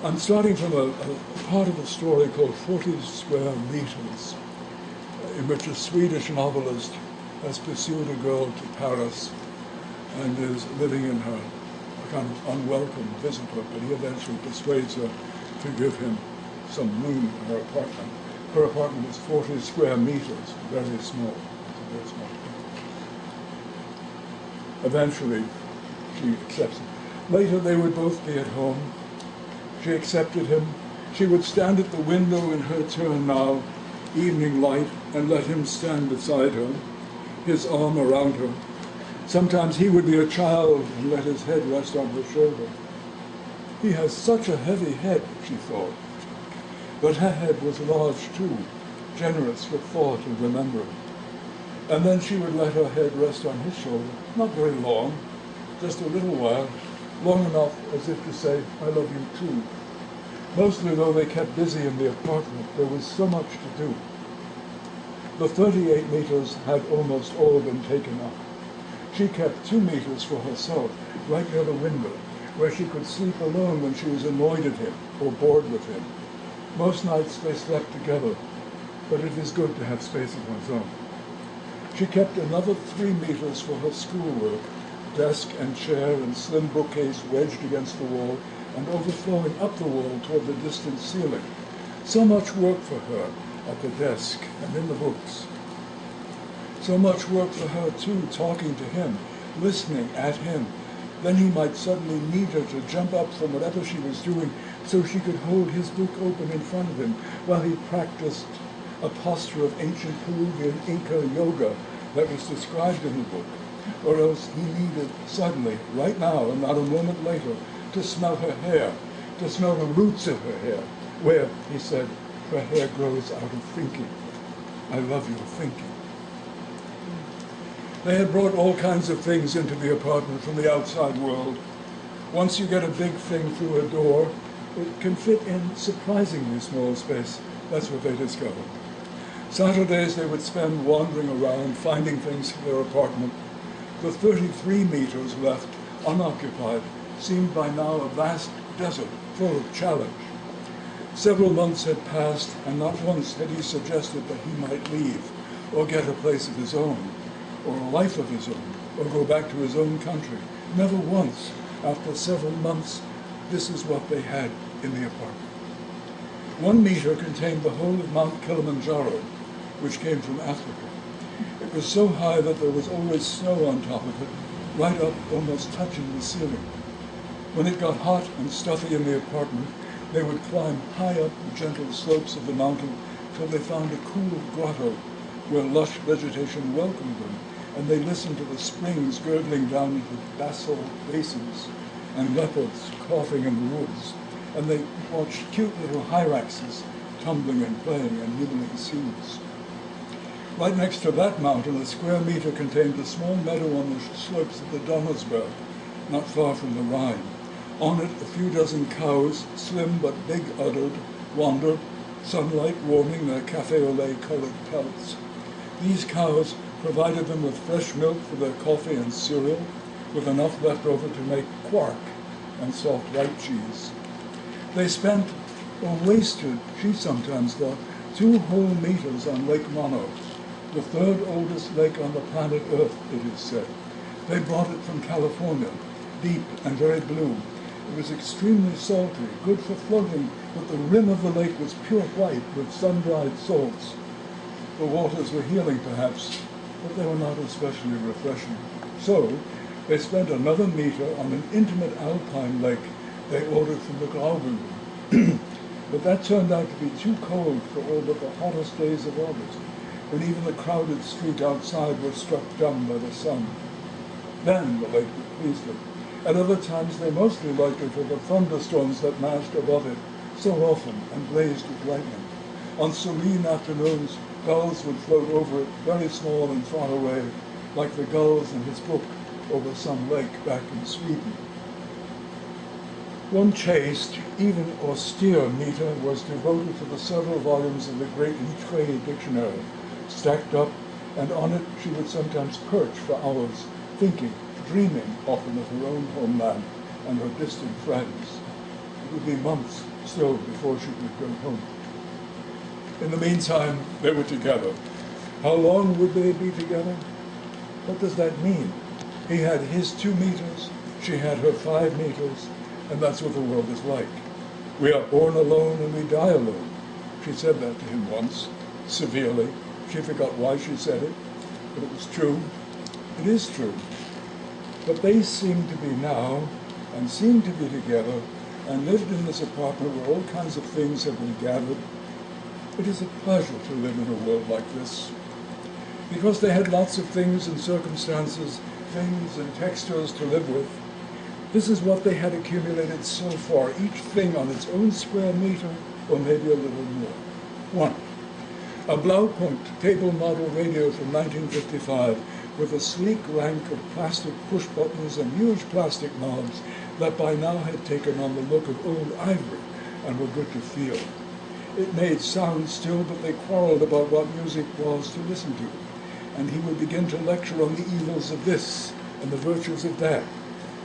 I'm starting from a part of a story called 40 Square Meters, in which a Swedish novelist has pursued a girl to Paris and is living in her, a kind of unwelcome visitor, but he eventually persuades her to give him some room in her apartment. Her apartment is 40 square meters, very small. It's a very small thing. Eventually, she accepts him. Later, they would both be at home. She accepted him. She would stand at the window in her turn now, evening light, and let him stand beside her, his arm around her. Sometimes he would be a child and let his head rest on her shoulder. He has such a heavy head, she thought. But her head was large too, generous with thought and remembering. And then she would let her head rest on his shoulder, not very long, just a little while, long enough as if to say, I love you too. Mostly, though they kept busy in the apartment, there was so much to do. The 38 meters had almost all been taken up. She kept 2 meters for herself, right near the window, where she could sleep alone when she was annoyed at him or bored with him. Most nights they slept together, but it is good to have space of one's own. She kept another 3 meters for her schoolwork, desk and chair and slim bookcase wedged against the wall and overflowing up the wall toward the distant ceiling. So much work for her at the desk and in the books. So much work for her, too, talking to him, listening at him. Then he might suddenly need her to jump up from whatever she was doing so she could hold his book open in front of him while he practiced a posture of ancient Peruvian Inca yoga that was described in the book. Or else he needed suddenly, right now and not a moment later, to smell her hair, to smell the roots of her hair, where, he said, her hair grows out of thinking. I love your thinking. They had brought all kinds of things into the apartment from the outside world. Once you get a big thing through a door, it can fit in surprisingly small space. That's what they discovered. Saturdays they would spend wandering around, finding things for their apartment. The 33 meters left, unoccupied, seemed by now a vast desert full of challenge. Several months had passed, and not once had he suggested that he might leave, or get a place of his own, or a life of his own, or go back to his own country. Never once, after several months, this is what they had in the apartment. 1 meter contained the whole of Mount Kilimanjaro, which came from Africa. It was so high that there was always snow on top of it, right up, almost touching the ceiling. When it got hot and stuffy in the apartment, they would climb high up the gentle slopes of the mountain till they found a cool grotto where lush vegetation welcomed them, and they listened to the springs gurgling down into basalt basins and leopards coughing in the woods, and they watched cute little hyraxes tumbling and playing and nibbling seeds. Right next to that mountain, a square meter contained a small meadow on the slopes of the Donnersberg, not far from the Rhine. On it, a few dozen cows, slim but big-uddered, wandered, sunlight warming their cafe au lait-colored pelts. These cows provided them with fresh milk for their coffee and cereal, with enough left over to make quark and soft white cheese. They spent, or wasted, she sometimes thought, 2 whole meters on Lake Mono, the 3rd oldest lake on the planet Earth, it is said. They brought it from California, deep and very blue. It was extremely salty, good for floating, but the rim of the lake was pure white with sun-dried salts. The waters were healing, perhaps, but they were not especially refreshing. So they spent another meter on an intimate alpine lake they ordered from the Graubünden. But that turned out to be too cold for all but the hottest days of August, when even the crowded street outside was struck dumb by the sun. Then the lake would please them. At other times they mostly liked it for the thunderstorms that mashed above it so often and blazed with lightning. On serene afternoons, gulls would float over it, very small and far away, like the gulls in his book over some lake back in Sweden. One chaste, even austere meter was devoted to the several volumes of the great Littré dictionary, stacked up, and on it she would sometimes perch for hours, thinking, dreaming often of her own homeland and her distant friends. It would be months still before she could go home. In the meantime, they were together. How long would they be together? What does that mean? He had his 2 meters, she had her 5 meters, and that's what the world is like. We are born alone and we die alone. She said that to him once, severely. She forgot why she said it, but it was true. It is true. But they seem to be now, and seem to be together, and lived in this apartment where all kinds of things have been gathered. It is a pleasure to live in a world like this, because they had lots of things and circumstances, things and textures to live with. This is what they had accumulated so far, each thing on its own square meter, or maybe a little more. 1. A Blaupunkt table model radio from 1955 with a sleek rank of plastic push buttons and huge plastic knobs that by now had taken on the look of old ivory and were good to feel. It made sound still, but they quarreled about what music was to listen to, and he would begin to lecture on the evils of this and the virtues of that.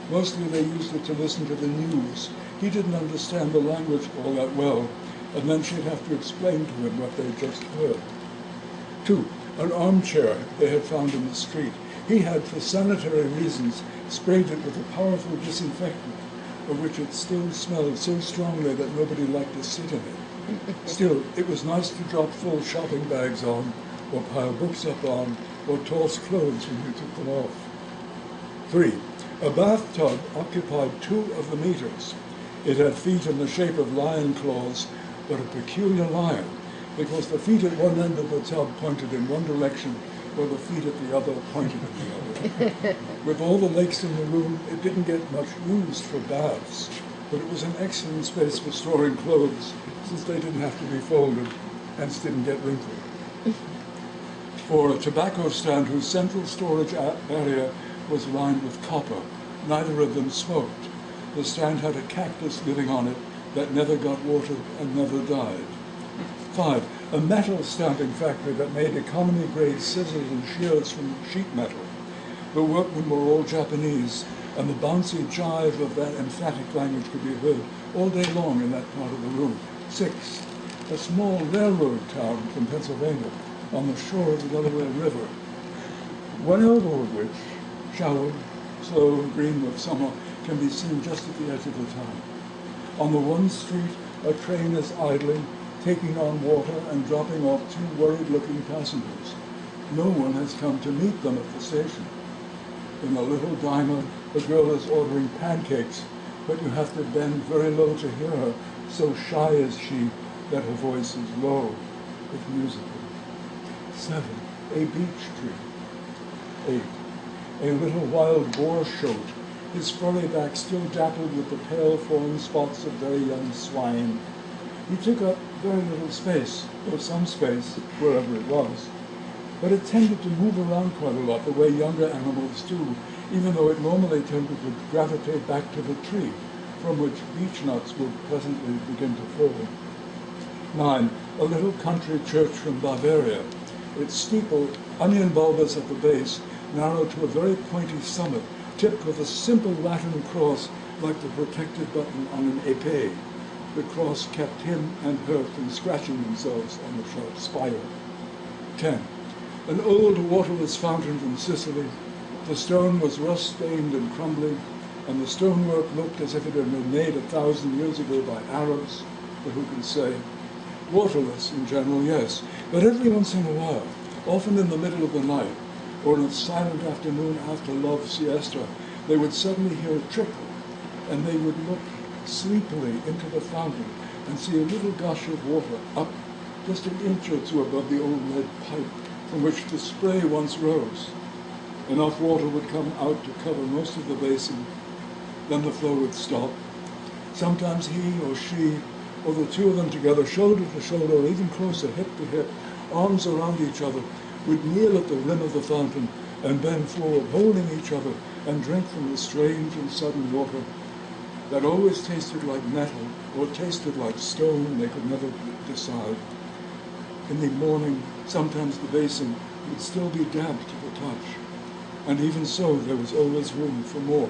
Mostly they used it to listen to the news. He didn't understand the language all that well, and then she'd have to explain to him what they'd just heard. 2. An armchair they had found in the street. He had, for sanitary reasons, sprayed it with a powerful disinfectant, of which it still smelled so strongly that nobody liked to sit in it. Still, it was nice to drop full shopping bags on, or pile books up on, or toss clothes when you took them off. 3. A bathtub occupied 2 of the meters. It had feet in the shape of lion claws, but a peculiar lion, because the feet at one end of the tub pointed in one direction, while the feet at the other pointed in the other. With all the lakes in the room, it didn't get much used for baths, but it was an excellent space for storing clothes, since they didn't have to be folded, hence didn't get wrinkled. 4. A tobacco stand whose central storage area was lined with copper. Neither of them smoked. The stand had a cactus living on it that never got watered and never died. 5. A metal stamping factory that made economy-grade scissors and shears from sheet metal. The workmen were all Japanese, and the bouncy jive of that emphatic language could be heard all day long in that part of the room. 6. A small railroad town from Pennsylvania on the shore of the Delaware River, one elbow of which, showered, slow and green with summer, can be seen just at the edge of the town. On the one street, a train is idling, taking on water and dropping off 2 worried-looking passengers. No one has come to meet them at the station. In a little diner, the girl is ordering pancakes, but you have to bend very low to hear her, so shy is she that her voice is low, if musical. 7. A beech tree. 8. A little wild boar shoat, his furry back still dappled with the pale fawn spots of very young swine. He took up very little space, or some space, wherever it was, but it tended to move around quite a lot the way younger animals do, even though it normally tended to gravitate back to the tree, from which beech nuts would presently begin to fall. 9. A little country church from Bavaria. Its steeple, onion bulbous at the base, narrowed to a very pointy summit, tipped with a simple Latin cross like the protective button on an épée. The cross kept him and her from scratching themselves on the sharp spire. 10. An old waterless fountain from Sicily. The stone was rust-stained and crumbling, and the stonework looked as if it had been made 1,000 years ago by Arabs, but who can say? Waterless in general, yes, but every once in a while, often in the middle of the night, or on a silent afternoon after love siesta, they would suddenly hear a trickle, and they would look sleepily into the fountain and see a little gush of water up just an inch or 2 above the old lead pipe from which the spray once rose. Enough water would come out to cover most of the basin, then the flow would stop. Sometimes he or she, or the 2 of them together, shoulder to shoulder, or even closer, hip to hip, arms around each other, would kneel at the rim of the fountain and bend forward, holding each other, and drink from the strange and sudden water that always tasted like metal or tasted like stone. They could never decide. In the morning, sometimes the basin would still be damp to the touch, and even so there was always room for more.